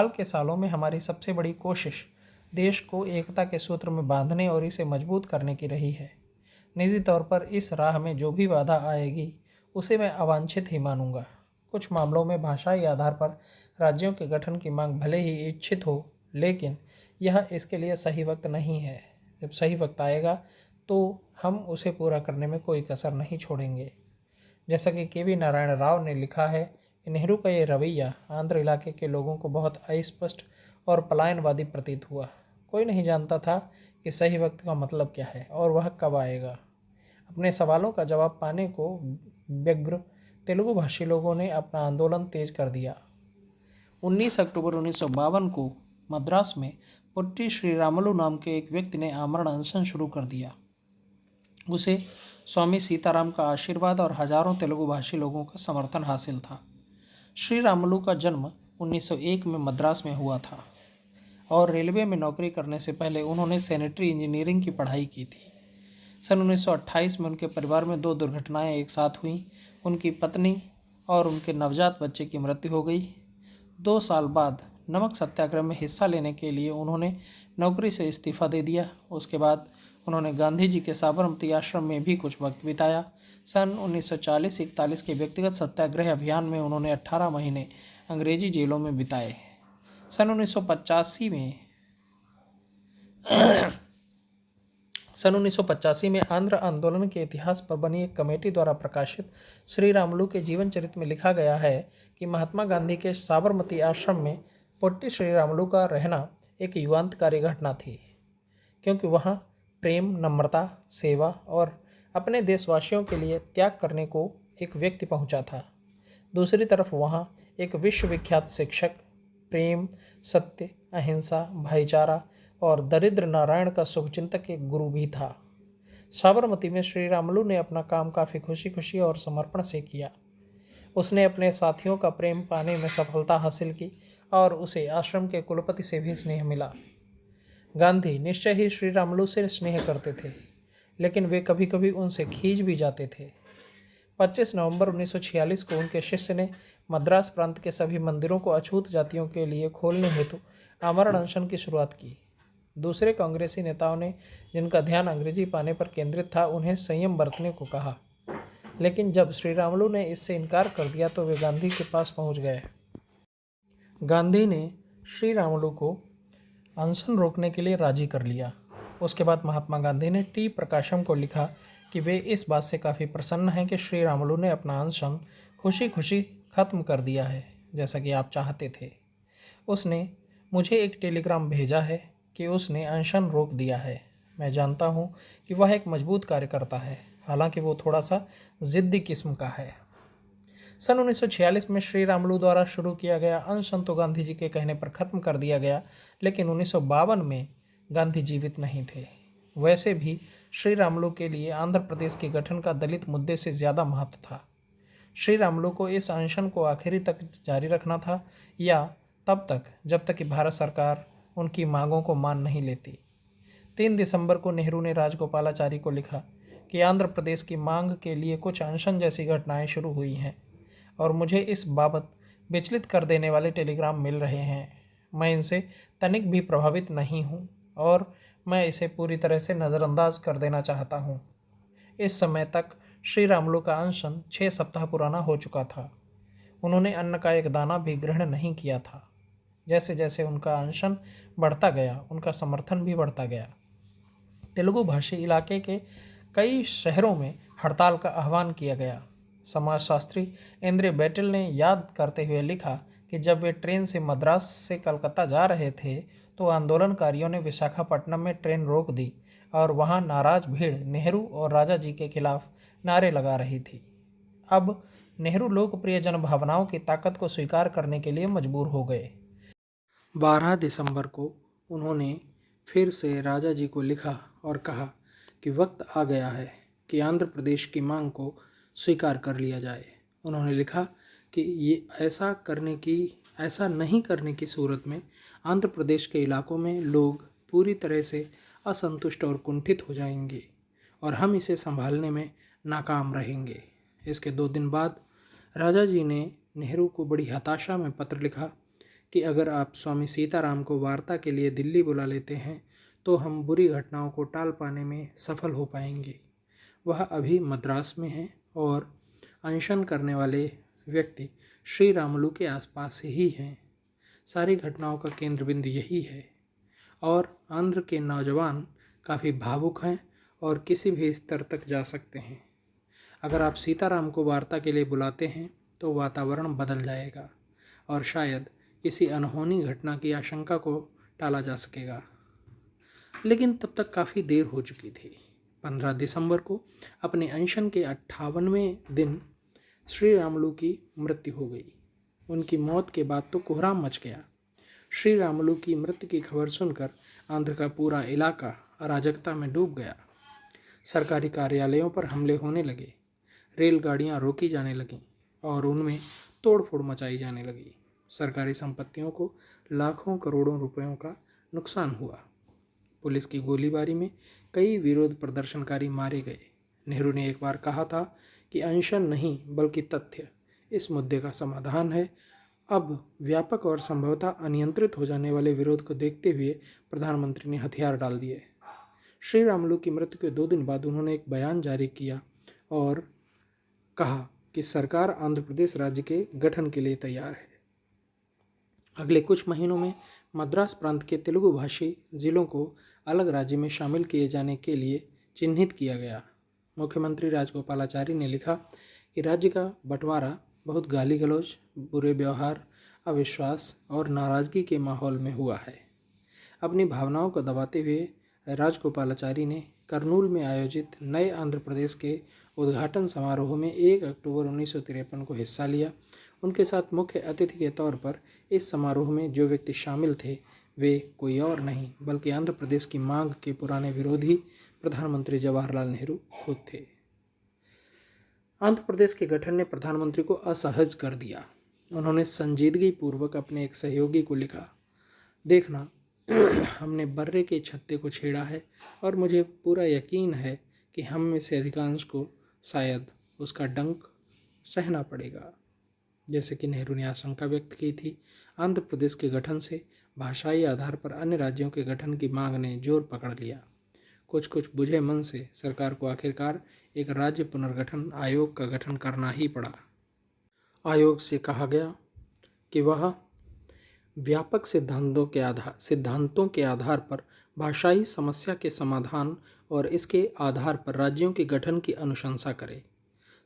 के सालों में हमारी सबसे बड़ी कोशिश देश को एकता के सूत्र में बांधने और इसे मजबूत करने की रही है। निजी तौर पर इस राह में जो भी बाधा आएगी उसे मैं अवांछित ही मानूंगा। कुछ मामलों में भाषाई आधार पर राज्यों के गठन की मांग भले ही इच्छित हो, लेकिन यह इसके लिए सही वक्त नहीं है। जब सही वक्त आएगा तो हम उसे पूरा करने में कोई कसर नहीं छोड़ेंगे। जैसा कि के.वी. नारायण राव ने लिखा है कि नेहरू का ये रवैया आंध्र इलाके के लोगों को बहुत अस्पष्ट और पलायनवादी प्रतीत हुआ। कोई नहीं जानता था कि सही वक्त का मतलब क्या है और वह कब आएगा। अपने सवालों का जवाब पाने को व्यग्र तेलुगु भाषी लोगों ने अपना आंदोलन तेज कर दिया। 19 अक्टूबर 1952 को मद्रास में पुट्टी श्रीरामुलु नाम के एक व्यक्ति ने आमरण अनशन शुरू कर दिया। उसे स्वामी सीताराम का आशीर्वाद और हजारों तेलुगु भाषी लोगों का समर्थन हासिल था। श्रीरामुलु का जन्म 1901 में मद्रास में हुआ था और रेलवे में नौकरी करने से पहले उन्होंने सैनिटरी इंजीनियरिंग की पढ़ाई की थी। सन 1928 में उनके परिवार में 2 दुर्घटनाएं एक साथ हुईं। उनकी पत्नी और उनके नवजात बच्चे की मृत्यु हो गई। 2 साल बाद नमक सत्याग्रह में हिस्सा लेने के लिए उन्होंने नौकरी से इस्तीफा दे दिया। उसके बाद उन्होंने गांधी जी के साबरमती आश्रम में भी कुछ वक्त बिताया। सन 1940-41 के व्यक्तिगत सत्याग्रह अभियान में उन्होंने 18 महीने अंग्रेजी जेलों में बिताए। सन 1985 में आंध्र आंदोलन के इतिहास पर बनी एक कमेटी द्वारा प्रकाशित श्रीरामुलु के जीवन चरित्र में लिखा गया है कि महात्मा गांधी के साबरमती आश्रम में पोट्टी श्रीरामुलु का रहना एक युगांतकारी घटना थी, क्योंकि वहाँ प्रेम, नम्रता, सेवा और अपने देशवासियों के लिए त्याग करने को एक व्यक्ति पहुँचा था। दूसरी तरफ वहाँ एक विश्वविख्यात शिक्षक, प्रेम, सत्य, अहिंसा, भाईचारा और दरिद्र नारायण का शुभचिंतक एक गुरु भी था। साबरमती में श्रीरामुलु ने अपना काम काफ़ी खुशी खुशी और समर्पण से किया। उसने अपने साथियों का प्रेम पाने में सफलता हासिल की और उसे आश्रम के कुलपति से भी स्नेह मिला। गांधी निश्चय ही श्री रामुलू से स्नेह करते थे, लेकिन वे कभी कभी उनसे खींच भी जाते थे। 25 नवंबर 1946 को उनके शिष्य ने मद्रास प्रांत के सभी मंदिरों को अछूत जातियों के लिए खोलने हेतु आमरण अनशन की शुरुआत की। दूसरे कांग्रेसी नेताओं ने, जिनका ध्यान अंग्रेजी पाने पर केंद्रित था, उन्हें संयम बरतने को कहा, लेकिन जब श्री रामुलू ने इससे इनकार कर दिया तो वे गांधी के पास पहुंच गए। गांधी ने श्री रामुलू को अनशन रोकने के लिए राजी कर लिया। उसके बाद महात्मा गांधी ने टी प्रकाशम को लिखा कि वे इस बात से काफ़ी प्रसन्न हैं कि श्री रामुलू ने अपना अनशन खुशी खुशी ख़त्म कर दिया है, जैसा कि आप चाहते थे। उसने मुझे एक टेलीग्राम भेजा है कि उसने अनशन रोक दिया है। मैं जानता हूँ कि वह एक मजबूत कार्यकर्ता है, हालांकि वो थोड़ा सा ज़िद्दी किस्म का है। सन 1946 में श्री रामुलू द्वारा शुरू किया गया अनशन तो गांधी जी के कहने पर ख़त्म कर दिया गया, लेकिन 1952 में गांधी जीवित नहीं थे। वैसे भी श्री रामुलू के लिए आंध्र प्रदेश के गठन का दलित मुद्दे से ज़्यादा महत्व था। श्री रामुलू को इस अनशन को आखिरी तक जारी रखना था, या तब तक जब तक कि भारत सरकार उनकी मांगों को मान नहीं लेती। 3 दिसंबर को नेहरू ने राजगोपालाचारी को लिखा कि आंध्र प्रदेश की मांग के लिए कुछ अनशन जैसी घटनाएं शुरू हुई हैं और मुझे इस बाबत विचलित कर देने वाले टेलीग्राम मिल रहे हैं। मैं इनसे तनिक भी प्रभावित नहीं हूँ और मैं इसे पूरी तरह से नज़रअंदाज कर देना चाहता हूँ। इस समय तक श्री रामुलू का अनशन 6 सप्ताह पुराना हो चुका था। उन्होंने अन्न का एक दाना भी ग्रहण नहीं किया था। जैसे जैसे उनका अनशन बढ़ता गया, उनका समर्थन भी बढ़ता गया। तेलुगु भाषी इलाके के कई शहरों में हड़ताल का आह्वान किया गया। समाजशास्त्री एंद्रे बैटल ने याद करते हुए लिखा कि जब वे ट्रेन से मद्रास से कलकत्ता जा रहे थे तो आंदोलनकारियों ने विशाखापट्टनम में ट्रेन रोक दी और वहां नाराज भीड़ नेहरू और राजा जी के खिलाफ नारे लगा रही थी। अब नेहरू लोकप्रिय जनभावनाओं की ताकत को स्वीकार करने के लिए मजबूर हो गए। 12 दिसंबर को उन्होंने फिर से राजा जी को लिखा और कहा कि वक्त आ गया है कि आंध्र प्रदेश की मांग को स्वीकार कर लिया जाए। उन्होंने लिखा कि ये ऐसा नहीं करने की सूरत में आंध्र प्रदेश के इलाकों में लोग पूरी तरह से असंतुष्ट और कुंठित हो जाएंगे और हम इसे संभालने में नाकाम रहेंगे। इसके 2 दिन बाद राजा जी ने नेहरू को बड़ी हताशा में पत्र लिखा कि अगर आप स्वामी सीताराम को वार्ता के लिए दिल्ली बुला लेते हैं तो हम बुरी घटनाओं को टाल पाने में सफल हो पाएंगे। वह अभी मद्रास में हैं और अनशन करने वाले व्यक्ति श्री रामुलू के आसपास ही हैं। सारी घटनाओं का केंद्र बिंदु यही है और आंध्र के नौजवान काफ़ी भावुक हैं और किसी भी स्तर तक जा सकते हैं। अगर आप सीताराम को वार्ता के लिए बुलाते हैं तो वातावरण बदल जाएगा और शायद किसी अनहोनी घटना की आशंका को टाला जा सकेगा। लेकिन तब तक काफ़ी देर हो चुकी थी। 15 दिसंबर को अपने अनशन के 58वें दिन श्री रामुलू की मृत्यु हो गई। उनकी मौत के बाद तो कोहराम मच गया। श्री रामुलू की मृत्यु की खबर सुनकर आंध्र का पूरा इलाका अराजकता में डूब गया। सरकारी कार्यालयों पर हमले होने लगे, रेलगाड़ियां रोकी जाने लगीं और उनमें तोड़फोड़ मचाई जाने लगी। सरकारी संपत्तियों को लाखों करोड़ों रुपयों का नुकसान हुआ। पुलिस की गोलीबारी में कई विरोध प्रदर्शनकारी मारे गए। नेहरू ने एक बार कहा था कि अनशन नहीं बल्कि तथ्य इस मुद्दे का समाधान है। अब व्यापक और संभवतः अनियंत्रित हो जाने वाले विरोध को देखते हुए प्रधानमंत्री ने हथियार डाल दिए। श्री रामुलू की मृत्यु के 2 दिन बाद उन्होंने एक बयान जारी किया और कहा कि सरकार आंध्र प्रदेश राज्य के गठन के लिए तैयार है। अगले कुछ महीनों में मद्रास प्रांत के तेलुगु भाषी जिलों को अलग राज्य में शामिल किए जाने के लिए चिन्हित किया गया। मुख्यमंत्री राजगोपालाचारी ने लिखा कि राज्य का बंटवारा बहुत गाली गलौज, बुरे व्यवहार, अविश्वास और नाराज़गी के माहौल में हुआ है। अपनी भावनाओं को दबाते हुए राजगोपालाचारी ने करनूल में आयोजित नए आंध्र प्रदेश के उद्घाटन समारोह में 1 अक्टूबर 1953 को हिस्सा लिया। उनके साथ मुख्य अतिथि के तौर पर इस समारोह में जो व्यक्ति शामिल थे वे कोई और नहीं बल्कि आंध्र प्रदेश की मांग के पुराने विरोधी प्रधानमंत्री जवाहरलाल नेहरू खुद थे। आंध्र प्रदेश के गठन ने प्रधानमंत्री को असहज कर दिया। उन्होंने संजीदगी पूर्वक अपने एक सहयोगी को लिखा, देखना हमने बर्रे के छत्ते को छेड़ा है और मुझे पूरा यकीन है कि हम में से अधिकांश को शायद उसका डंक सहना पड़ेगा। जैसे कि नेहरू ने आशंका व्यक्त की थी, आंध्र प्रदेश के गठन से भाषाई आधार पर अन्य राज्यों के गठन की मांग ने जोर पकड़ लिया। कुछ कुछ बुझे मन से सरकार को आखिरकार एक राज्य पुनर्गठन आयोग का गठन करना ही पड़ा। आयोग से कहा गया कि वह व्यापक सिद्धांतों के आधार पर भाषाई समस्या के समाधान और इसके आधार पर राज्यों के गठन की अनुशंसा करे।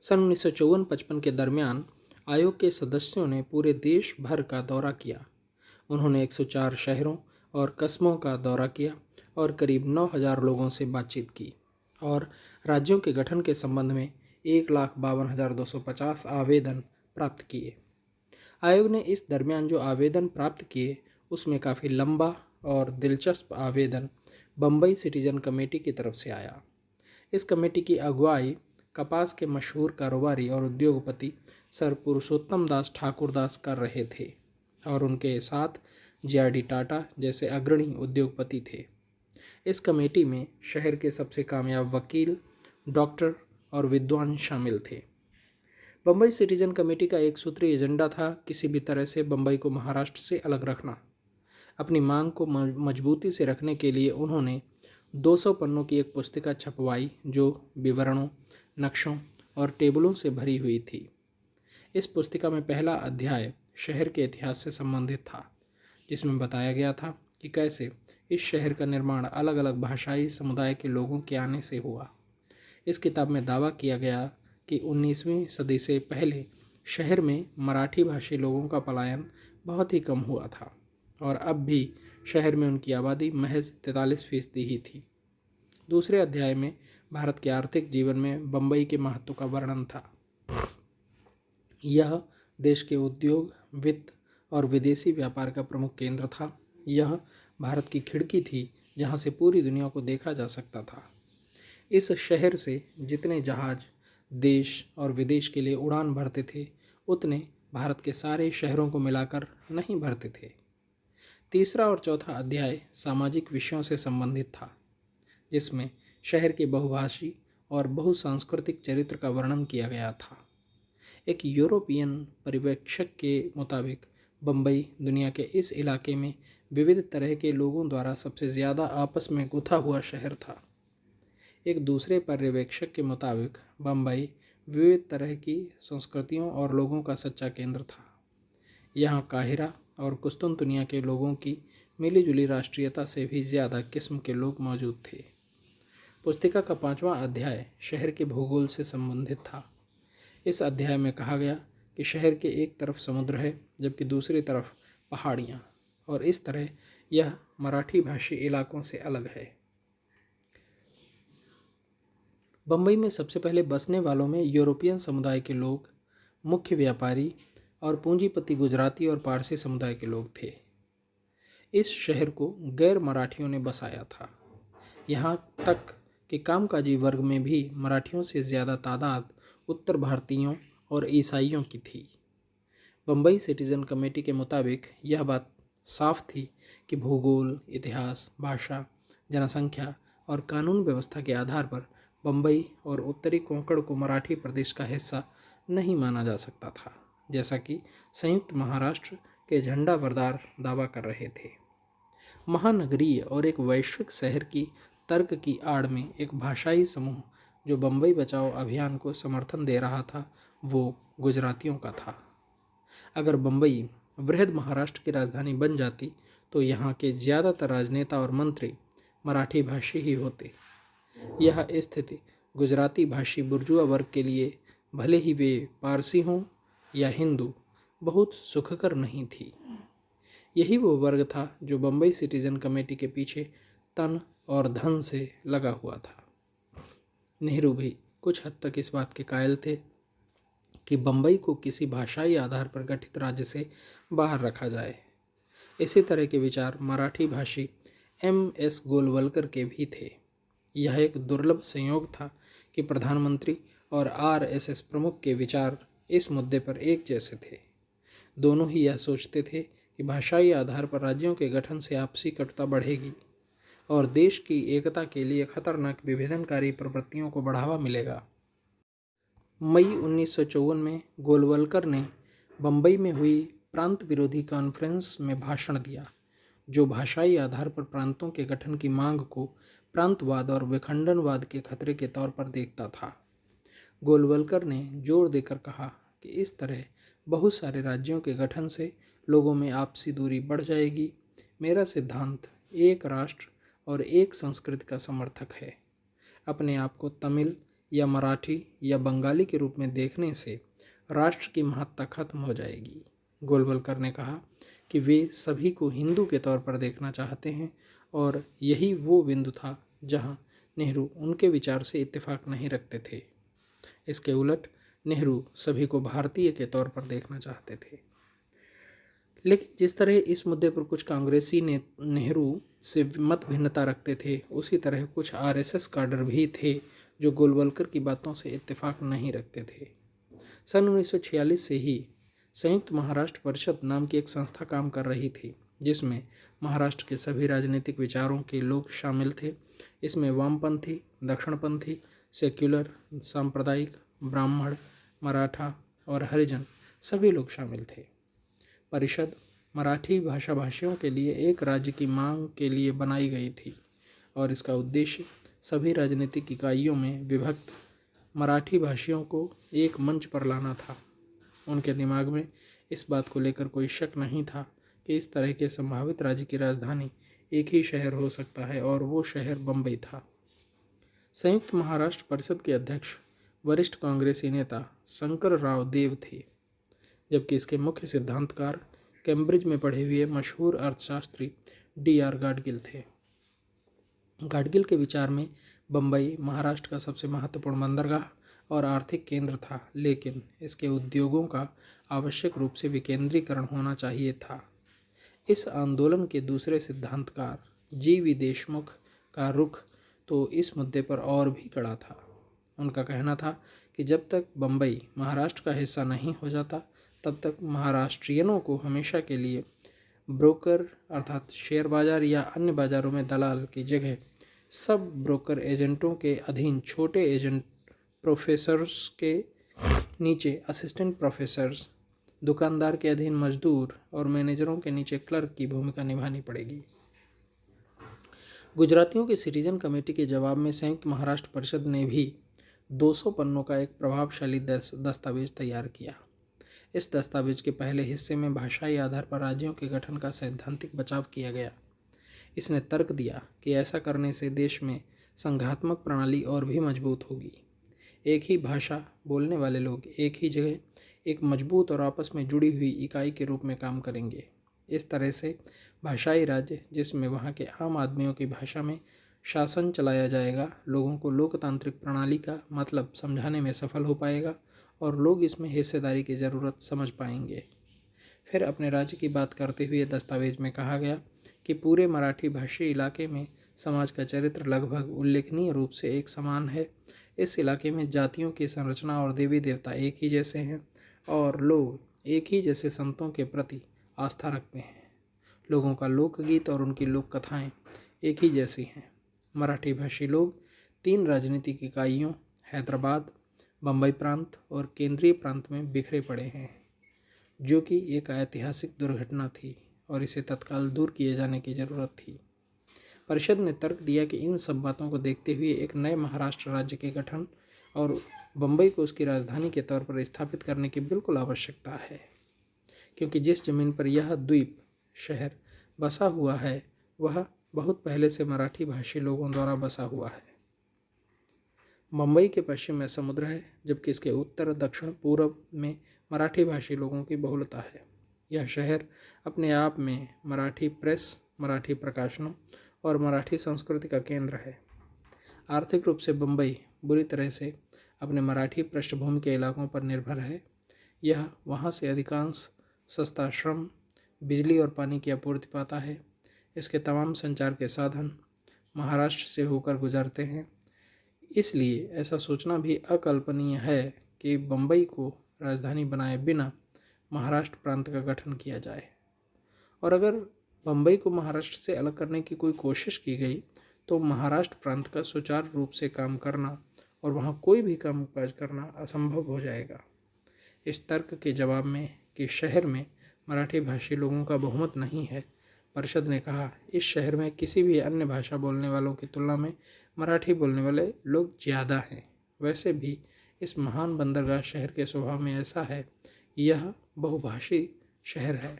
सन 1954-55 के दरमियान आयोग के सदस्यों ने पूरे देश भर का दौरा किया। उन्होंने 104 शहरों और कस्बों का दौरा किया और करीब 9,000 लोगों से बातचीत की और राज्यों के गठन के संबंध में 1,52,250 आवेदन प्राप्त किए। आयोग ने इस दरमियान जो आवेदन प्राप्त किए उसमें काफ़ी लंबा और दिलचस्प आवेदन बम्बई सिटीजन कमेटी की तरफ से आया। इस कमेटी की अगुवाई कपास के मशहूर कारोबारी और उद्योगपति सर पुरुषोत्तम दास ठाकुरदास कर रहे थे और उनके साथ JRD टाटा जैसे अग्रणी उद्योगपति थे। इस कमेटी में शहर के सबसे कामयाब वकील, डॉक्टर और विद्वान शामिल थे। बम्बई सिटीजन कमेटी का एक सूत्री एजेंडा था किसी भी तरह से बम्बई को महाराष्ट्र से अलग रखना। अपनी मांग को मजबूती से रखने के लिए उन्होंने 200 पन्नों की एक पुस्तिका छपवाई जो विवरणों, नक्शों और टेबलों से भरी हुई थी। इस पुस्तिका में पहला अध्याय शहर के इतिहास से संबंधित था, जिसमें बताया गया था कि कैसे इस शहर का निर्माण अलग अलग भाषाई समुदाय के लोगों के आने से हुआ। इस किताब में दावा किया गया कि 19वीं सदी से पहले शहर में मराठी भाषी लोगों का पलायन बहुत ही कम हुआ था और अब भी शहर में उनकी आबादी महज 43% ही थी। दूसरे अध्याय में भारत के आर्थिक जीवन में बम्बई के महत्व का वर्णन था। यह देश के उद्योग, वित्त और विदेशी व्यापार का प्रमुख केंद्र था। यह भारत की खिड़की थी जहां से पूरी दुनिया को देखा जा सकता था। इस शहर से जितने जहाज देश और विदेश के लिए उड़ान भरते थे उतने भारत के सारे शहरों को मिलाकर नहीं भरते थे। तीसरा और चौथा अध्याय सामाजिक विषयों से संबंधित था, जिसमें शहर के बहुभाषी और बहुसांस्कृतिक चरित्र का वर्णन किया गया था। एक यूरोपियन पर्यवेक्षक के मुताबिक बम्बई दुनिया के इस इलाके में विविध तरह के लोगों द्वारा सबसे ज़्यादा आपस में गुथा हुआ शहर था। एक दूसरे पर्यवेक्षक के मुताबिक बम्बई विविध तरह की संस्कृतियों और लोगों का सच्चा केंद्र था। यहाँ काहिरा और कुस्तुनतुनिया के लोगों की मिलीजुली राष्ट्रीयता से भी ज़्यादा किस्म के लोग मौजूद थे। पुस्तिका का 5वां अध्याय शहर के भूगोल से संबंधित था। इस अध्याय में कहा गया कि शहर के एक तरफ समुद्र है जबकि दूसरी तरफ पहाड़ियाँ, और इस तरह यह मराठी भाषी इलाकों से अलग है। बम्बई में सबसे पहले बसने वालों में यूरोपियन समुदाय के लोग, मुख्य व्यापारी और पूंजीपति गुजराती और पारसी समुदाय के लोग थे। इस शहर को गैर मराठियों ने बसाया था। यहाँ तक कि कामकाजी वर्ग में भी मराठियों से ज़्यादा तादाद उत्तर भारतीयों और ईसाइयों की थी। बम्बई सिटीजन कमेटी के मुताबिक यह बात साफ थी कि भूगोल, इतिहास, भाषा, जनसंख्या और कानून व्यवस्था के आधार पर बम्बई और उत्तरी कोंकण को मराठी प्रदेश का हिस्सा नहीं माना जा सकता था, जैसा कि संयुक्त महाराष्ट्र के झंडाबरदार दावा कर रहे थे। महानगरीय और एक वैश्विक शहर की तर्क की आड़ में एक भाषाई समूह जो बम्बई बचाओ अभियान को समर्थन दे रहा था वो गुजरातियों का था। अगर बम्बई वृहद महाराष्ट्र की राजधानी बन जाती तो यहाँ के ज़्यादातर राजनेता और मंत्री मराठी भाषी ही होते। यह स्थिति गुजराती भाषी बुर्जुआ वर्ग के लिए, भले ही वे पारसी हों या हिंदू, बहुत सुखकर नहीं थी। यही वो वर्ग था जो बम्बई सिटीजन कमेटी के पीछे तन और धन से लगा हुआ था। नेहरू भी कुछ हद तक इस बात के कायल थे कि बम्बई को किसी भाषाई आधार पर गठित राज्य से बाहर रखा जाए। इसी तरह के विचार मराठी भाषी MS गोलवलकर के भी थे। यह एक दुर्लभ संयोग था कि प्रधानमंत्री और RSS प्रमुख के विचार इस मुद्दे पर एक जैसे थे। दोनों ही यह सोचते थे कि भाषाई आधार पर राज्यों के गठन से आपसी कटुता बढ़ेगी और देश की एकता के लिए खतरनाक विभेदनकारी प्रवृत्तियों को बढ़ावा मिलेगा। मई 1954 में गोलवलकर ने बम्बई में हुई प्रांत विरोधी कॉन्फ्रेंस में भाषण दिया, जो भाषाई आधार पर प्रांतों के गठन की मांग को प्रांतवाद और विखंडनवाद के खतरे के तौर पर देखता था। गोलवलकर ने जोर देकर कहा कि इस तरह बहुत सारे राज्यों के गठन से लोगों में आपसी दूरी बढ़ जाएगी। मेरा सिद्धांत एक राष्ट्र और एक संस्कृति का समर्थक है। अपने आप को तमिल या मराठी या बंगाली के रूप में देखने से राष्ट्र की महत्ता खत्म हो जाएगी। गोलवलकर ने कहा कि वे सभी को हिंदू के तौर पर देखना चाहते हैं और यही वो बिंदु था जहां नेहरू उनके विचार से इत्तेफाक नहीं रखते थे। इसके उलट नेहरू सभी को भारतीय के तौर पर देखना चाहते थे। लेकिन जिस तरह इस मुद्दे पर कुछ कांग्रेसी ने नेहरू से मत भिन्नता रखते थे, उसी तरह कुछ आरएसएस काडर भी थे जो गोलवलकर की बातों से इत्तेफाक नहीं रखते थे। सन 1946 से ही संयुक्त महाराष्ट्र परिषद नाम की एक संस्था काम कर रही थी, जिसमें महाराष्ट्र के सभी राजनीतिक विचारों के लोग शामिल थे। इसमें वामपंथी, दक्षिणपंथी, सेक्युलर, सांप्रदायिक, ब्राह्मण, मराठा और हरिजन सभी लोग शामिल थे। परिषद मराठी भाषा भाषियों के लिए एक राज्य की मांग के लिए बनाई गई थी और इसका उद्देश्य सभी राजनीतिक इकाइयों में विभक्त मराठी भाषियों को एक मंच पर लाना था। उनके दिमाग में इस बात को लेकर कोई शक नहीं था कि इस तरह के संभावित राज्य की राजधानी एक ही शहर हो सकता है और वो शहर बम्बई था। संयुक्त महाराष्ट्र परिषद के अध्यक्ष वरिष्ठ कांग्रेसी नेता शंकर राव देव थे, जबकि इसके मुख्य सिद्धांतकार कैम्ब्रिज में पढ़े हुए मशहूर अर्थशास्त्री D.R. गाडगिल थे। गाडगिल के विचार में बम्बई महाराष्ट्र का सबसे महत्वपूर्ण बंदरगाह और आर्थिक केंद्र था, लेकिन इसके उद्योगों का आवश्यक रूप से विकेंद्रीकरण होना चाहिए था। इस आंदोलन के दूसरे सिद्धांतकार G.V. देशमुख का रुख तो इस मुद्दे पर और भी कड़ा था। उनका कहना था कि जब तक बम्बई महाराष्ट्र का हिस्सा नहीं हो जाता, तब तक महाराष्ट्रियनों को हमेशा के लिए ब्रोकर अर्थात शेयर बाजार या अन्य बाजारों में दलाल की जगह सब ब्रोकर एजेंटों के अधीन छोटे एजेंट प्रोफेसर्स के नीचे असिस्टेंट प्रोफेसर्स, दुकानदार के अधीन मजदूर और मैनेजरों के नीचे क्लर्क की भूमिका निभानी पड़ेगी। गुजरातियों की सिटीजन कमेटी के जवाब में संयुक्त महाराष्ट्र परिषद ने भी 200 पन्नों का एक प्रभावशाली दस्तावेज तैयार किया। इस दस्तावेज के पहले हिस्से में भाषाई आधार पर राज्यों के गठन का सैद्धांतिक बचाव किया गया। इसने तर्क दिया कि ऐसा करने से देश में संघात्मक प्रणाली और भी मजबूत होगी। एक ही भाषा बोलने वाले लोग एक ही जगह एक मजबूत और आपस में जुड़ी हुई इकाई के रूप में काम करेंगे। इस तरह से भाषाई राज्य, जिसमें वहाँ के आम आदमियों की भाषा में शासन चलाया जाएगा, लोगों को लोकतांत्रिक प्रणाली का मतलब समझाने में सफल हो पाएगा और लोग इसमें हिस्सेदारी की ज़रूरत समझ पाएंगे। फिर अपने राज्य की बात करते हुए दस्तावेज में कहा गया कि पूरे मराठी भाषी इलाके में समाज का चरित्र लगभग उल्लेखनीय रूप से एक समान है। इस इलाके में जातियों की संरचना और देवी देवता एक ही जैसे हैं और लोग एक ही जैसे संतों के प्रति आस्था रखते हैं। लोगों का लोकगीत और उनकी लोक कथाएँ एक ही जैसी हैं। मराठी भाषी लोग 3 राजनीतिक इकाइयों हैदराबाद, बम्बई प्रांत और केंद्रीय प्रांत में बिखरे पड़े हैं, जो कि एक ऐतिहासिक दुर्घटना थी और इसे तत्काल दूर किए जाने की ज़रूरत थी। परिषद ने तर्क दिया कि इन सब बातों को देखते हुए एक नए महाराष्ट्र राज्य के गठन और बम्बई को उसकी राजधानी के तौर पर स्थापित करने की बिल्कुल आवश्यकता है, क्योंकि जिस जमीन पर यह द्वीप शहर बसा हुआ है वह बहुत पहले से मराठी भाषी लोगों द्वारा बसा हुआ है। मुंबई के पश्चिम में समुद्र है, जबकि इसके उत्तर, दक्षिण, पूर्व में मराठी भाषी लोगों की बहुलता है। यह शहर अपने आप में मराठी प्रेस, मराठी प्रकाशनों और मराठी संस्कृति का केंद्र है। आर्थिक रूप से बम्बई बुरी तरह से अपने मराठी पृष्ठभूमि के इलाकों पर निर्भर है। यह वहाँ से अधिकांश सस्ता श्रम, बिजली और पानी की आपूर्ति पाता है। इसके तमाम संचार के साधन महाराष्ट्र से होकर गुजरते हैं। इसलिए ऐसा सोचना भी अकल्पनीय है कि बम्बई को राजधानी बनाए बिना महाराष्ट्र प्रांत का गठन किया जाए। और अगर बम्बई को महाराष्ट्र से अलग करने की कोई कोशिश की गई तो महाराष्ट्र प्रांत का सुचारू रूप से काम करना और वहाँ कोई भी कामकाज करना असंभव हो जाएगा। इस तर्क के जवाब में कि शहर में मराठी भाषी लोगों का बहुमत नहीं है, परिषद ने कहा, इस शहर में किसी भी अन्य भाषा बोलने वालों की तुलना में मराठी बोलने वाले लोग ज़्यादा हैं। वैसे भी इस महान बंदरगाह शहर के स्वभाव में ऐसा है, यह बहुभाषी शहर है।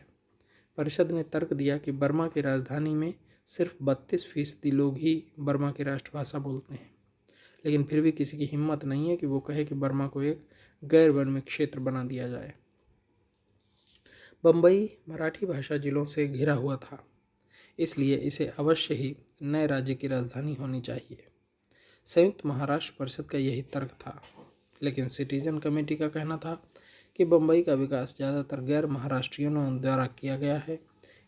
परिषद ने तर्क दिया कि बर्मा की राजधानी में सिर्फ 32% लोग ही बर्मा की राष्ट्रभाषा बोलते हैं, लेकिन फिर भी किसी की हिम्मत नहीं है कि वो कहे कि बर्मा को एक गैर बर्मी क्षेत्र बना दिया जाए। बम्बई मराठी भाषा जिलों से घिरा हुआ था, इसलिए इसे अवश्य ही नए राज्य की राजधानी होनी चाहिए। संयुक्त महाराष्ट्र परिषद का यही तर्क था, लेकिन सिटीजन कमेटी का कहना था कि बम्बई का विकास ज़्यादातर गैर महाराष्ट्रियों द्वारा किया गया है,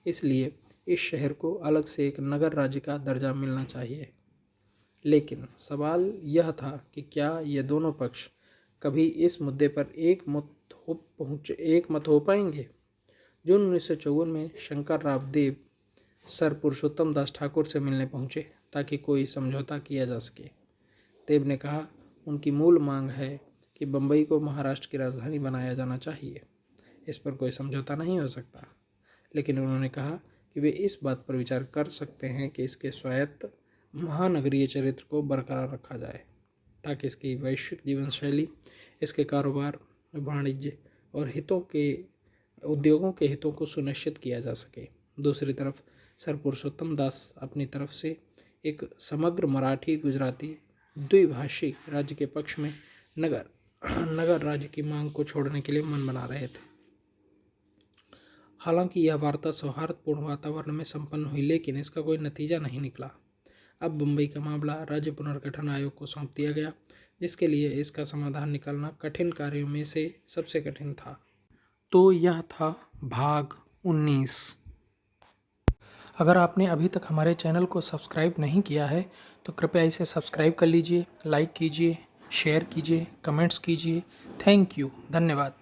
इसलिए इस शहर को अलग से एक नगर राज्य का दर्जा मिलना चाहिए। लेकिन सवाल यह था कि क्या ये दोनों पक्ष कभी इस मुद्दे पर एक मत हो पाएंगे। जून 1954 में शंकर राव देव सर पुरुषोत्तम दास ठाकुर से मिलने पहुँचे ताकि कोई समझौता किया जा सके। देव ने कहा, उनकी मूल मांग है कि बम्बई को महाराष्ट्र की राजधानी बनाया जाना चाहिए, इस पर कोई समझौता नहीं हो सकता। लेकिन उन्होंने कहा कि वे इस बात पर विचार कर सकते हैं कि इसके स्वायत्त महानगरीय चरित्र को बरकरार रखा जाए ताकि इसकी वैश्विक जीवन शैली, इसके कारोबार, वाणिज्य और उद्योगों के हितों को सुनिश्चित किया जा सके। दूसरी तरफ सर पुरुषोत्तम दास अपनी तरफ से एक समग्र मराठी गुजराती द्विभाषी राज्य के पक्ष में नगर राज्य की मांग को छोड़ने के लिए मन बना रहे थे। हालांकि यह वार्ता सौहार्दपूर्ण वातावरण में संपन्न हुई, लेकिन इसका कोई नतीजा नहीं निकला। अब बम्बई का मामला राज्य पुनर्गठन आयोग को सौंप दिया गया, जिसके लिए इसका समाधान निकालना कठिन कार्यों में से सबसे कठिन था। तो यह था भाग 19। अगर आपने अभी तक हमारे चैनल को सब्सक्राइब नहीं किया है तो कृपया इसे सब्सक्राइब कर लीजिए, लाइक कीजिए, शेयर कीजिए, कमेंट्स कीजिए। थैंक यू, धन्यवाद।